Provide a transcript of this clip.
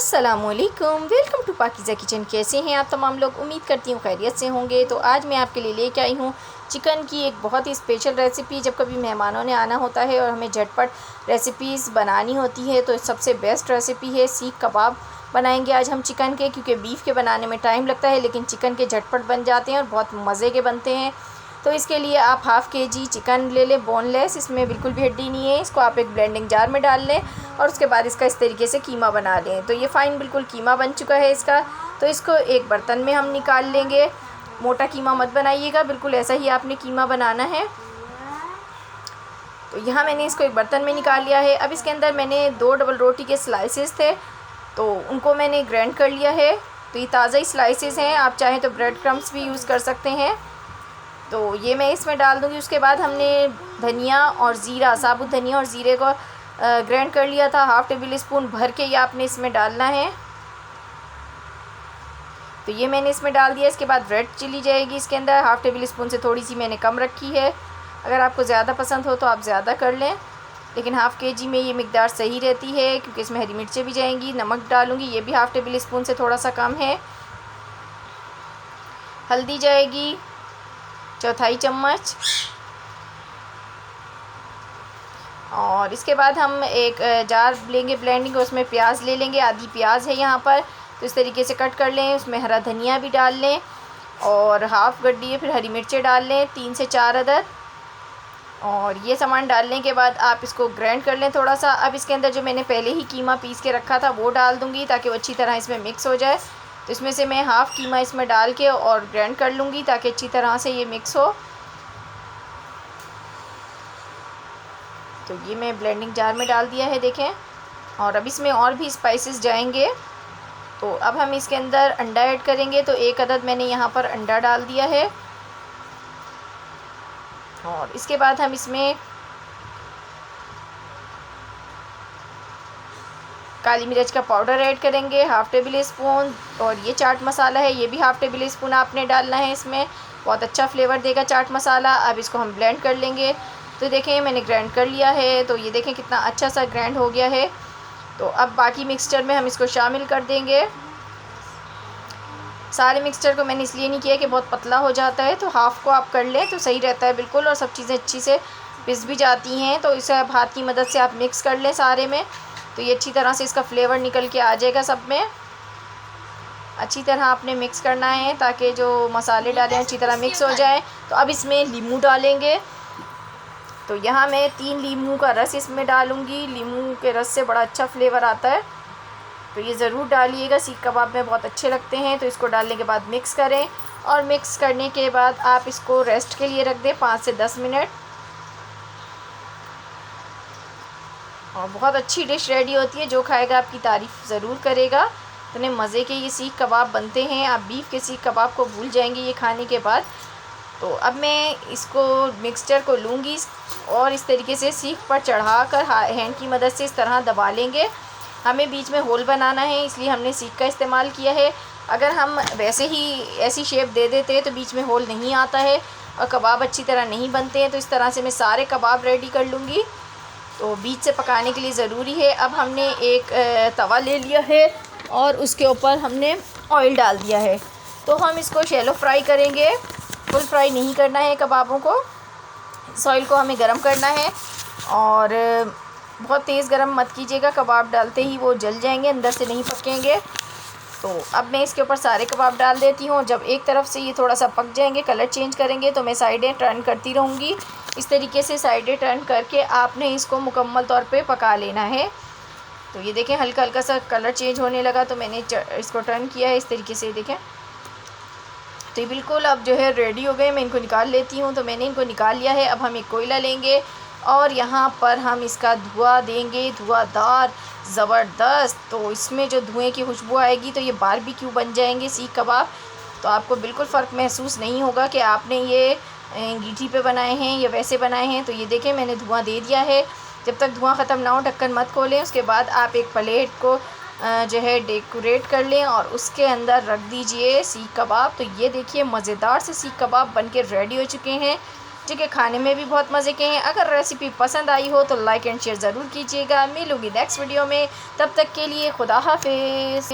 अस्सलामुअलैकुम, welcome to पाकिज़ा kitchen. कैसे हैं आप तमाम लोग? उम्मीद करती हूँ खैरियत से होंगे। तो आज मैं आपके लिए लेके आई हूँ चिकन की एक बहुत ही स्पेशल रेसिपी। जब कभी मेहमानों ने आना होता है और हमें झटपट रेसिपीज़ बनानी होती है तो सबसे बेस्ट रेसिपी है सीख कबाब। बनाएंगे आज हम चिकन के, क्योंकि बीफ के बनाने में टाइम लगता है लेकिन चिकन के झटपट बन जाते हैं और बहुत मज़े के बनते हैं। तो इसके लिए आप हाफ़ kg चिकन ले लें, बोनलेस, इसमें बिल्कुल भी हड्डी नहीं है। इसको आप एक ब्लेंडिंग जार में डाल लें और उसके बाद इसका इस तरीके से कीमा बना लें। तो ये फ़ाइन बिल्कुल कीमा बन चुका है इसका। तो इसको एक बर्तन में हम निकाल लेंगे। मोटा कीमा मत बनाइएगा, बिल्कुल ऐसा ही आपने कीमा बनाना है। तो यहाँ मैंने इसको एक बर्तन में निकाल लिया है। अब इसके अंदर मैंने 2 डबल रोटी के स्लाइसेस थे तो उनको मैंने ग्राइंड कर लिया है। तो ये ताज़ा ही स्लाइसेस हैं, आप चाहें तो ब्रेड क्रम्स भी यूज़ कर सकते हैं। तो ये मैं इसमें डाल दूँगी। उसके बाद हमने धनिया और ज़ीरा, साबुत धनिया और ज़ीरे को ग्राइंड कर लिया था। हाफ़ टेबल स्पून भर के ये आपने इसमें डालना है। तो ये मैंने इसमें डाल दिया। इसके बाद रेड चिली जाएगी इसके अंदर। हाफ़ टेबल स्पून से थोड़ी सी मैंने कम रखी है। अगर आपको ज़्यादा पसंद हो तो आप ज़्यादा कर लें, लेकिन हाफ़ kg में ये मिकदार सही रहती है क्योंकि इसमें हरी मिर्चें भी जाएंगी। नमक डालूँगी, ये भी हाफ़ टेबल स्पून से थोड़ा सा कम है। हल्दी जाएगी 1/4 चम्मच। और इसके बाद हम एक जार लेंगे ब्लेंडिंग, उसमें प्याज ले लेंगे। आधी प्याज है यहाँ पर, तो इस तरीके से कट कर लें। उसमें हरा धनिया भी डाल लें और हाफ़ गड्डी फिर हरी मिर्चें डाल लें, 3 से 4 अदद। और ये सामान डालने के बाद आप इसको ग्राइंड कर लें थोड़ा सा। अब इसके अंदर जो मैंने पहले ही कीमा पीस के रखा था वो डाल दूँगी ताकि वो अच्छी तरह इसमें मिक्स हो जाए। तो इसमें से मैं हाफ़ कीमा इसमें डाल के और ग्राइंड कर लूँगी ताकि अच्छी तरह से ये मिक्स हो। तो ये मैं ब्लेंडिंग जार में डाल दिया है, देखें। और अब इसमें और भी स्पाइसेस जाएंगे। तो अब हम इसके अंदर अंडा ऐड करेंगे। तो 1 अदद मैंने यहाँ पर अंडा डाल दिया है। और इसके बाद हम इसमें काली मिर्च का पाउडर ऐड करेंगे, हाफ़ टेबल स्पून। और ये चाट मसाला है, ये भी हाफ़ टेबल स्पून आपने डालना है इसमें, बहुत अच्छा फ्लेवर देगा चाट मसाला। अब इसको हम ब्लेंड कर लेंगे। तो देखें मैंने ग्राइंड कर लिया है। तो ये देखें कितना अच्छा सा ग्राइंड हो गया है। तो अब बाकी मिक्सचर में हम इसको शामिल कर देंगे। सारे मिक्सचर को मैंने इसलिए नहीं किया कि बहुत पतला हो जाता है, तो हाफ़ को आप कर लें तो सही रहता है बिल्कुल, और सब चीज़ें अच्छी से पिस भी जाती हैं। तो इसे आप हाथ की मदद से आप मिक्स कर लें सारे में। तो ये अच्छी तरह से इसका फ्लेवर निकल के आ जाएगा सब में। अच्छी तरह आपने मिक्स करना है ताकि जो मसाले डालें अच्छी तरह मिक्स हो जाए। तो अब इसमें नींबू डालेंगे। तो यहाँ मैं 3 नींबू का रस इसमें डालूँगी। नींबू के रस से बड़ा अच्छा फ्लेवर आता है, तो ये ज़रूर डालिएगा, सीख कबाब में बहुत अच्छे लगते हैं। तो इसको डालने के बाद मिक्स करें और मिक्स करने के बाद आप इसको रेस्ट के लिए रख दें 5 से 10 मिनट। और बहुत अच्छी डिश रेडी होती है, जो खाएगा आपकी तारीफ़ ज़रूर करेगा। इतने मज़े के ये सीख कबाब बनते हैं, आप बीफ के सीख कबाब को भूल जाएंगे ये खाने के बाद। तो अब मैं इसको मिक्सचर को लूँगी और इस तरीके से सीख पर चढ़ाकर हैंड की मदद से इस तरह दबा लेंगे। हमें बीच में होल बनाना है, इसलिए हमने सीख का इस्तेमाल किया है। अगर हम वैसे ही ऐसी शेप दे देते तो बीच में होल नहीं आता है और कबाब अच्छी तरह नहीं बनते हैं। तो इस तरह से मैं सारे कबाब रेडी कर लूँगी। तो बीच से पकाने के लिए ज़रूरी है। अब हमने एक तवा ले लिया है और उसके ऊपर हमने ऑयल डाल दिया है। तो हम इसको शैलो फ्राई करेंगे, फुल फ्राई नहीं करना है कबाबों को। इस ऑयल को हमें गरम करना है और बहुत तेज़ गरम मत कीजिएगा, कबाब डालते ही वो जल जाएंगे, अंदर से नहीं पकेंगे। तो अब मैं इसके ऊपर सारे कबाब डाल देती हूँ। जब एक तरफ से ये थोड़ा सा पक जाएंगे, कलर चेंज करेंगे, तो मैं साइडें टर्न करती रहूँगी। इस तरीके से साइडें टर्न करके आपने इसको मुकम्मल तौर पे पका लेना है। तो ये देखें हल्का हल्का सा कलर चेंज होने लगा, तो मैंने इसको टर्न किया है इस तरीके से, देखें। तो ये बिल्कुल अब जो है रेडी हो गए। मैं इनको निकाल लेती हूँ। तो मैंने इनको निकाल लिया है। अब हम एक कोयला लेंगे और यहाँ पर हम इसका धुआं देंगे, धुआंदार ज़बरदस्त। तो इसमें जो धुएं की खुशबू आएगी तो ये बारबेक्यू बन जाएंगे सीख कबाब। तो आपको बिल्कुल फ़र्क महसूस नहीं होगा कि आपने ये गीठी पे बनाए हैं या वैसे बनाए हैं। तो ये देखें मैंने धुआं दे दिया है। जब तक धुआं ख़त्म ना हो ढक्कन मत खोलें। उसके बाद आप एक प्लेट को जो है डेकोरेट कर लें और उसके अंदर रख दीजिए सीख कबाब। तो ये देखिए मज़ेदार से सीख कबाब बन के रेडी हो चुके हैं। जो कि खाने में भी बहुत मज़े के हैं। अगर रेसिपी पसंद आई हो तो लाइक एंड शेयर ज़रूर कीजिएगा। मिलूँगी नेक्स्ट वीडियो में, तब तक के लिए खुदा हाफिज़।